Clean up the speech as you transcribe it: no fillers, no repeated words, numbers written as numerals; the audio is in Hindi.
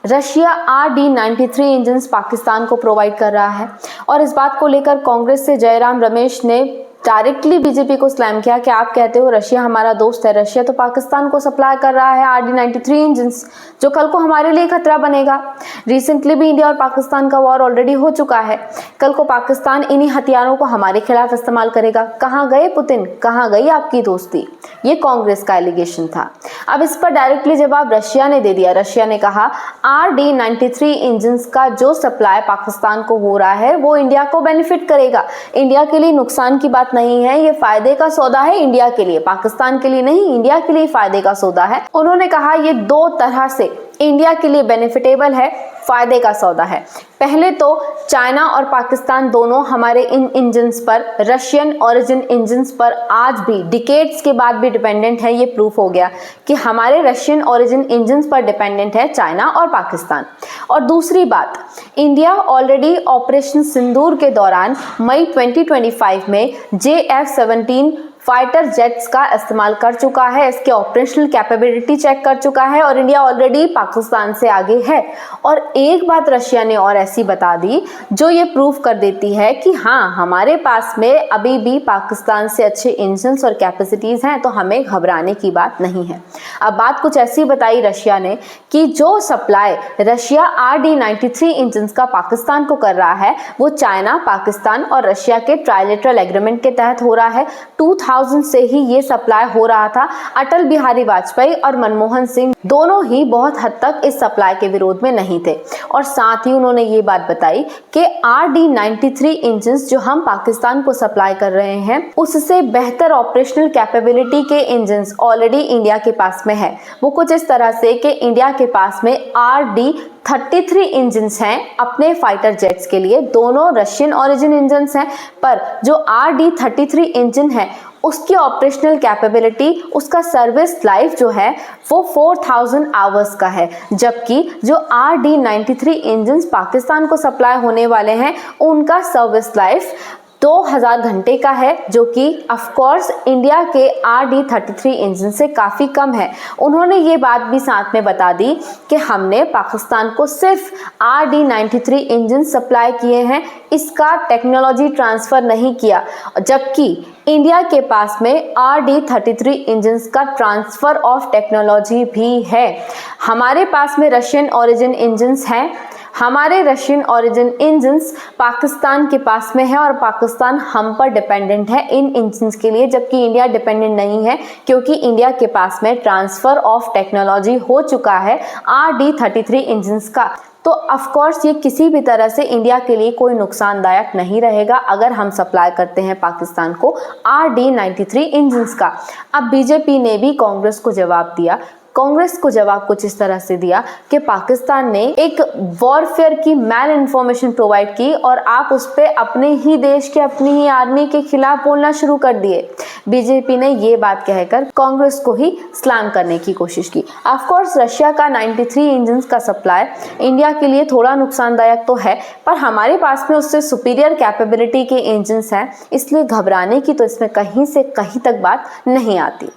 रशिया RD-93 इंजन पाकिस्तान को प्रोवाइड कर रहा है और इस बात को लेकर कांग्रेस से जयराम रमेश ने डायरेक्टली बीजेपी को स्लैम किया कि आप कहते हो रशिया हमारा दोस्त है, रशिया तो पाकिस्तान को सप्लाई कर रहा है RD-93 इंजन जो कल को हमारे लिए खतरा बनेगा। रिसेंटली भी इंडिया और पाकिस्तान का वॉर ऑलरेडी हो चुका है, कल को पाकिस्तान इन्हीं हथियारों को हमारे खिलाफ इस्तेमाल करेगा। कहाँ गए पुतिन, कहाँ गई आपकी दोस्ती? ये कांग्रेस का एलिगेशन था। अब इस पर डायरेक्टली जवाब रशिया ने दे दिया। रशिया ने कहा RD-93 इंजन का जो सप्लाई पाकिस्तान को हो रहा है वो इंडिया को बेनिफिट करेगा, इंडिया के लिए नुकसान की बात नहीं है, ये फायदे का सौदा है इंडिया के लिए, पाकिस्तान के लिए नहीं, इंडिया के लिए फायदे का सौदा है। उन्होंने कहा ये दो तरह से इंडिया के लिए बेनिफिटेबल है, फायदे का सौदा है। पहले तो चाइना और पाकिस्तान दोनों हमारे इन इंजन्स पर, रशियन ओरिजिन इंजन्स पर आज भी डिकेड्स के बाद भी डिपेंडेंट है। ये प्रूफ हो गया कि हमारे रशियन ओरिजिन इंजन्स पर डिपेंडेंट है चाइना और पाकिस्तान। और दूसरी बात, इंडिया ऑलरेडी ऑपरेशन सिंदूर के दौरान मई 2025 में JF-17 फाइटर जेट्स का इस्तेमाल कर चुका है, इसके ऑपरेशनल कैपेबिलिटी चेक कर चुका है और इंडिया ऑलरेडी पाकिस्तान से आगे है। और एक बात रशिया ने और ऐसी बता दी जो ये प्रूफ कर देती है कि हाँ, हमारे पास में अभी भी पाकिस्तान से अच्छे इंजन्स और कैपेसिटीज़ हैं, तो हमें घबराने की बात नहीं है। अब बात कुछ ऐसी बताई रशिया ने कि जो सप्लाई रशिया RD-93 इंजन का पाकिस्तान को कर रहा है वो चाइना, पाकिस्तान और रशिया के ट्राइलेटरल एग्रीमेंट के तहत हो रहा है। 2000 से ही ये सप्लाई हो रहा था। अटल बिहारी वाजपेयी और मनमोहन सिंह दोनों ही बहुत हद तक इस सप्लाई के विरोध में नहीं थे। और साथ ही उन्होंने ये बात बताई कि RD-93 इंजन जो हम पाकिस्तान को सप्लाई कर रहे हैं उससे बेहतर ऑपरेशनल कैपेबिलिटी के इंजन ऑलरेडी इंडिया के पास में है। वो कुछ इस तरह से कि इंडिया के पास में RD-33 इंजन्स हैं अपने फाइटर जेट्स के लिए, दोनों रशियन ओरिजिन इंजन्स हैं, पर जो RD-33 इंजन है उसकी ऑपरेशनल कैपेबिलिटी, उसका सर्विस लाइफ जो है वो 4000 आवर्स का है, जबकि जो RD-93 इंजन्स पाकिस्तान को सप्लाई होने वाले हैं उनका सर्विस लाइफ 2000 घंटे का है, जो कि ऑफ कोर्स इंडिया के RD-33 इंजन से काफ़ी कम है। उन्होंने ये बात भी साथ में बता दी कि हमने पाकिस्तान को सिर्फ RD-93 इंजन सप्लाई किए हैं, इसका टेक्नोलॉजी ट्रांसफ़र नहीं किया, जबकि इंडिया के पास में RD-33 इंजन का ट्रांसफ़र ऑफ टेक्नोलॉजी भी है। हमारे पास में रशियन ओरिजिन इंजन्स हैं, हमारे रशियन ओरिजिन इंजन्स पाकिस्तान के पास में है और पाकिस्तान हम पर डिपेंडेंट है इन इंजन्स के लिए, जबकि इंडिया डिपेंडेंट नहीं है क्योंकि इंडिया के पास में ट्रांसफ़र ऑफ टेक्नोलॉजी हो चुका है RD-33 इंजन्स का। तो ऑफ कोर्स ये किसी भी तरह से इंडिया के लिए कोई नुकसानदायक नहीं रहेगा अगर हम सप्लाई करते हैं पाकिस्तान को RD-93 इंजन्स का। अब बीजेपी ने भी कांग्रेस को जवाब दिया। कांग्रेस को जवाब कुछ इस तरह से दिया कि पाकिस्तान ने एक वॉरफेयर की मैल इन्फॉर्मेशन प्रोवाइड की और आप उस पर अपने ही देश के, अपनी ही आर्मी के खिलाफ बोलना शुरू कर दिए। बीजेपी ने ये बात कहकर कांग्रेस को ही स्लैम करने की कोशिश की। ऑफ कोर्स रशिया का 93 इंजन का सप्लाई इंडिया के लिए थोड़ा नुकसानदायक तो है, पर हमारे पास में उससे सुपीरियर कैपेबिलिटी के इंजन हैं, इसलिए घबराने की तो इसमें कहीं से कहीं तक बात नहीं आती।